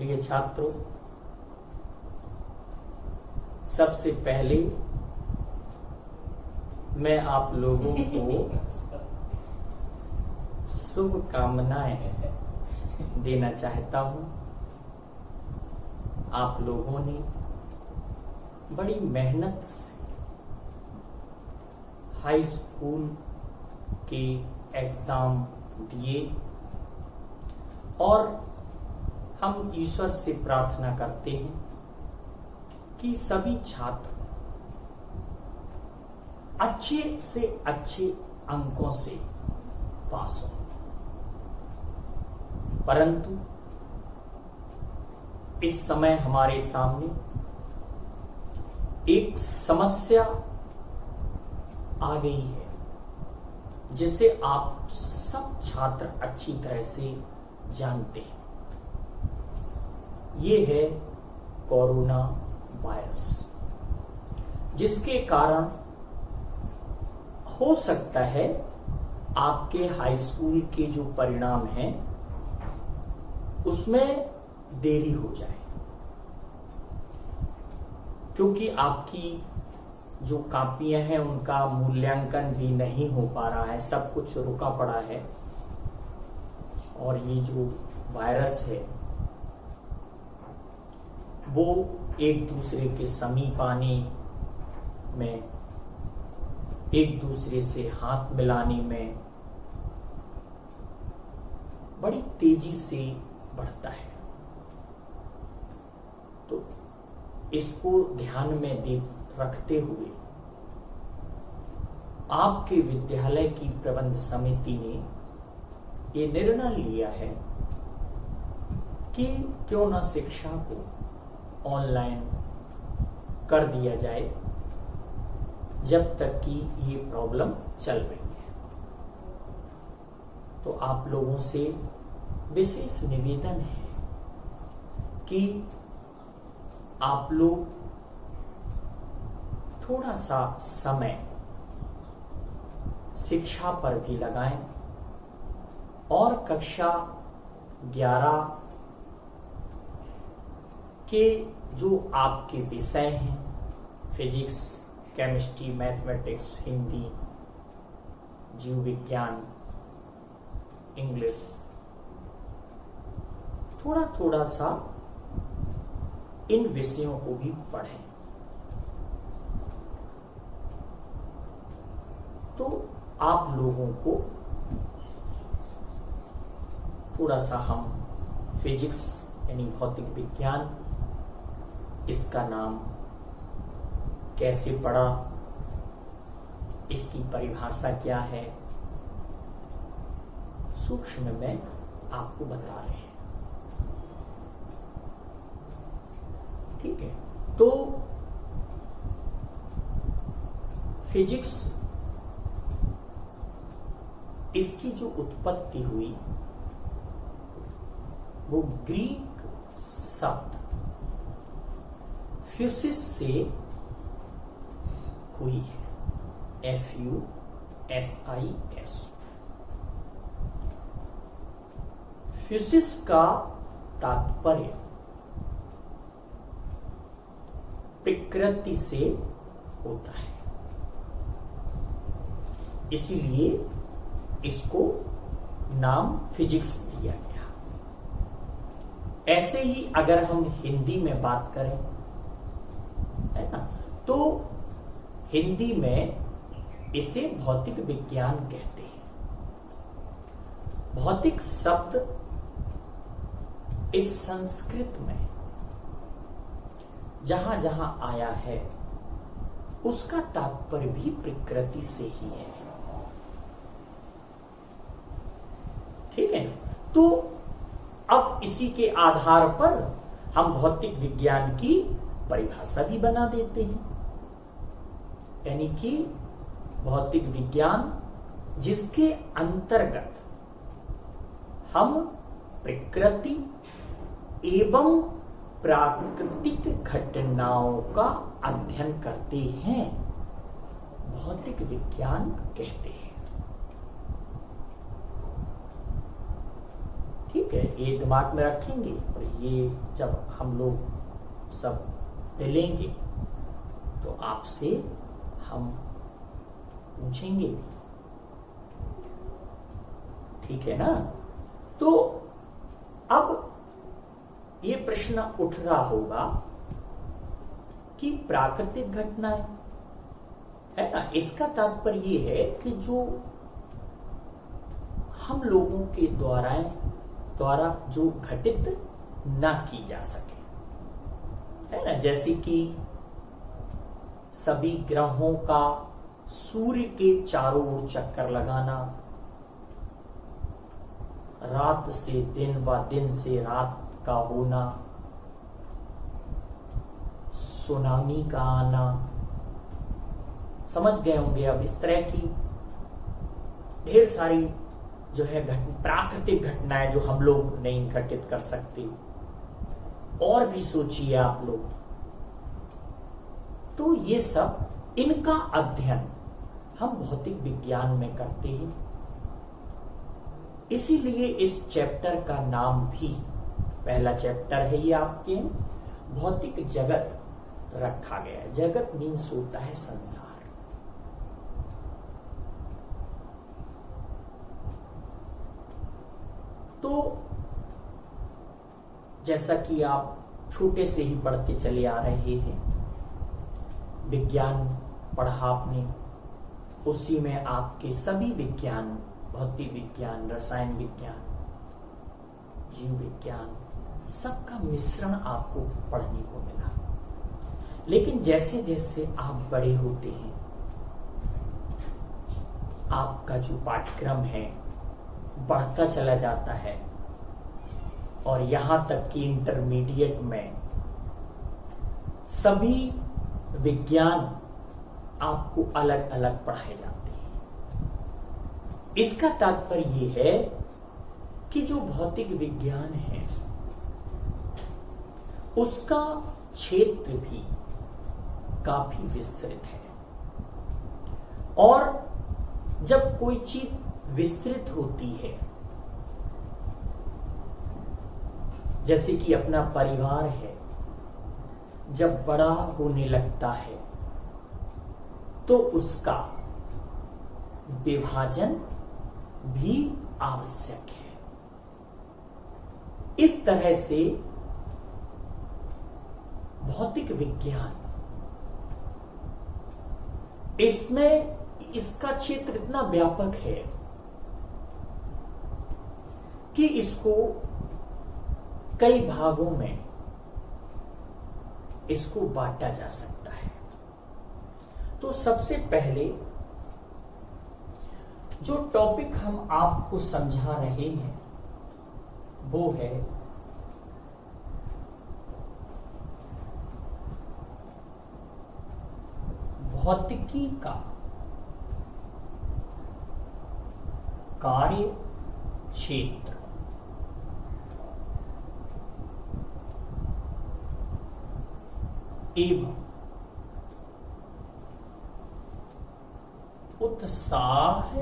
प्रिय छात्रों, सबसे पहले मैं आप लोगों को शुभकामनाएं देना चाहता हूं। आप लोगों ने बड़ी मेहनत से हाई स्कूल के एग्जाम दिए और हम ईश्वर से प्रार्थना करते हैं कि सभी छात्र अच्छे से अच्छे अंकों से पास हो। परंतु इस समय हमारे सामने एक समस्या आ गई है जिसे आप सब छात्र अच्छी तरह से जानते हैं। ये है कोरोना वायरस, जिसके कारण हो सकता है आपके हाई स्कूल के जो परिणाम हैं उसमें देरी हो जाए, क्योंकि आपकी जो कापियां हैं उनका मूल्यांकन भी नहीं हो पा रहा है, सब कुछ रुका पड़ा है। और ये जो वायरस है वो एक दूसरे के समीप आने में, एक दूसरे से हाथ मिलाने में बड़ी तेजी से बढ़ता है। तो इसको ध्यान में रखते हुए आपके विद्यालय की प्रबंध समिति ने ये निर्णय लिया है कि क्यों न शिक्षा को ऑनलाइन कर दिया जाए जब तक कि ये प्रॉब्लम चल रही है। तो आप लोगों से विशेष निवेदन है कि आप लोग थोड़ा सा समय शिक्षा पर भी लगाएं और कक्षा 11 के जो आपके विषय हैं, फिजिक्स, केमिस्ट्री, मैथमेटिक्स, हिंदी, जीव विज्ञान, इंग्लिश, थोड़ा थोड़ा सा इन विषयों को भी पढ़ें। तो आप लोगों को थोड़ा सा हम फिजिक्स यानी भौतिक विज्ञान, इसका नाम कैसे पड़ा, इसकी परिभाषा क्या है, सूक्ष्म में आपको बता रहे हैं। ठीक है, तो फिजिक्स, इसकी जो उत्पत्ति हुई वो ग्रीक शब्द फ्यूसिस से हुई है, FUSIS। फ्यूसिस का तात्पर्य प्रकृति से होता है, इसीलिए इसको नाम फिजिक्स दिया गया। ऐसे ही अगर हम हिंदी में बात करें, है ना, तो हिंदी में इसे भौतिक विज्ञान कहते हैं। भौतिक शब्द इस संस्कृत में जहां जहां आया है उसका तात्पर्य भी प्रकृति से ही है। ठीक है ना? तो अब इसी के आधार पर हम भौतिक विज्ञान की परिभाषा भी बना देते हैं, यानी कि भौतिक विज्ञान जिसके अंतर्गत हम प्रकृति एवं प्राकृतिक घटनाओं का अध्ययन करते हैं, भौतिक विज्ञान कहते हैं। ठीक ठीक है, ये दिमाग में रखेंगे और ये जब हम लोग सब मिलेंगे तो आपसे हम पूछेंगे भी, ठीक है ना। तो अब ये प्रश्न उठ रहा होगा कि प्राकृतिक घटनाएं, है ना, इसका तात्पर्य ये है कि जो हम लोगों के द्वारा जो घटित ना की जा सके, है ना, जैसे कि सभी ग्रहों का सूर्य के चारों ओर चक्कर लगाना, रात से दिन व दिन से रात का होना, सुनामी का आना, समझ गए होंगे। अब इस तरह की ढेर सारी जो है प्राकृतिक घटनाएं जो हम लोग नहीं घटित कर सकते, और भी सोचिए आप लोग। तो ये सब, इनका अध्ययन हम भौतिक विज्ञान में करते हैं, इसीलिए इस चैप्टर का नाम भी, पहला चैप्टर है ये आपके, भौतिक जगत रखा गया है। जगत मीन्स होता है संसार। तो जैसा कि आप छोटे से ही पढ़ते चले आ रहे हैं, विज्ञान पढ़ा आपने, उसी में आपके सभी विज्ञान, भौतिक विज्ञान, रसायन विज्ञान, जीव विज्ञान, सबका मिश्रण आपको पढ़ने को मिला। लेकिन जैसे जैसे आप बड़े होते हैं, आपका जो पाठ्यक्रम है बढ़ता चला जाता है, और यहां तक कि इंटरमीडिएट में सभी विज्ञान आपको अलग अलग पढ़ाए जाते हैं। इसका तात्पर्य यह है कि जो भौतिक विज्ञान है उसका क्षेत्र भी काफी विस्तृत है, और जब कोई चीज विस्तृत होती है, जैसे कि अपना परिवार है, जब बड़ा होने लगता है तो उसका विभाजन भी आवश्यक है। इस तरह से भौतिक विज्ञान, इसमें इसका क्षेत्र इतना व्यापक है कि इसको कई भागों में इसको बांटा जा सकता है। तो सबसे पहले जो टॉपिक हम आपको समझा रहे हैं वो है भौतिकी का कार्य क्षेत्र। एवं उत्साह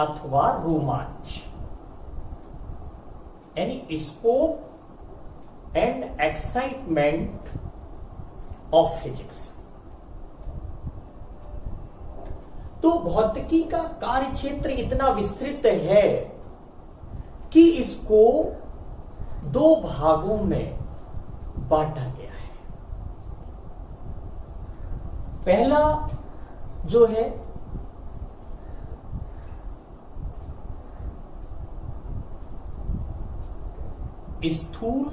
अथवा रोमांच, यानी scope and excitement of physics. तो भौतिकी का कार्य क्षेत्र इतना विस्तृत है कि इसको दो भागों में बांटा गया है। पहला जो है स्थूल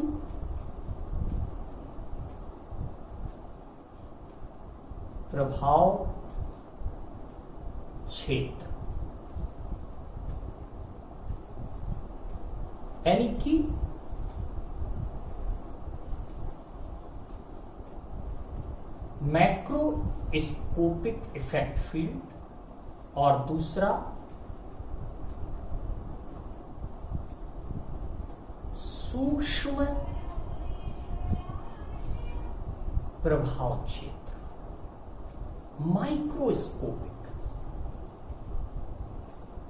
प्रभाव क्षेत्र, यानी कि मैक्रोस्कोपिक इफेक्ट फील्ड, और दूसरा सूक्ष्म प्रभाव क्षेत्र, माइक्रोस्कोपिक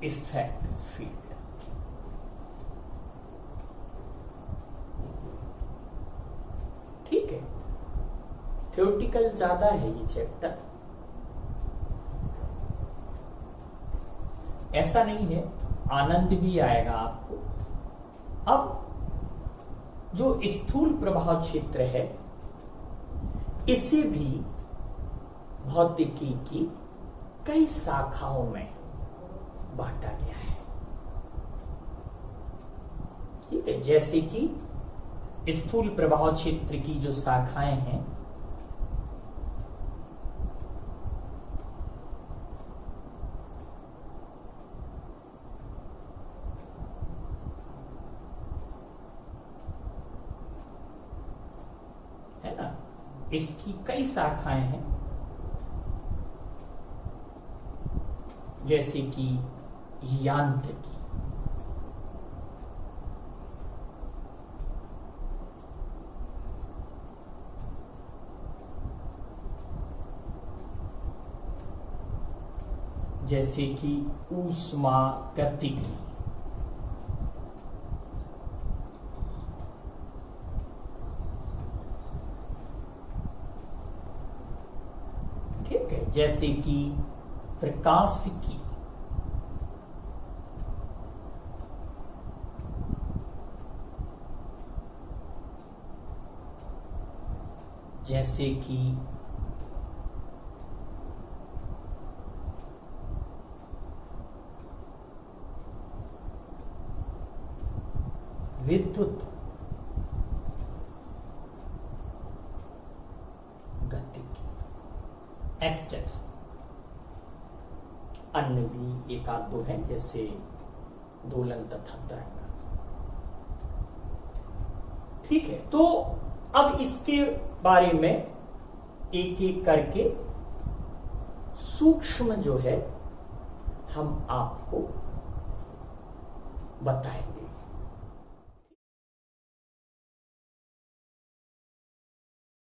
इफेक्ट फील्ड। ठीक है, थ्योरेटिकल ज्यादा है ये चैप्टर, ऐसा नहीं है, आनंद भी आएगा आपको। अब जो स्थूल प्रभाव क्षेत्र है इसे भी भौतिकी की कई शाखाओं में बांटा गया है। ठीक है, जैसे कि स्थूल प्रभाव क्षेत्र की जो शाखाएं हैं, है ना, इसकी कई शाखाएं हैं, जैसे कि यांत्रिकी, जैसे कि ऊष्मागतिकी, ठीक है, जैसे कि प्रकाशिकी, जैसे कि विद्युत गतिकी, एक्सटेंस। अन्य भी एक आध दो हैं, जैसे दोलन तथा तरंग। ठीक है, तो अब इसके बारे में एक एक करके सूक्ष्म जो है हम आपको बताएंगे।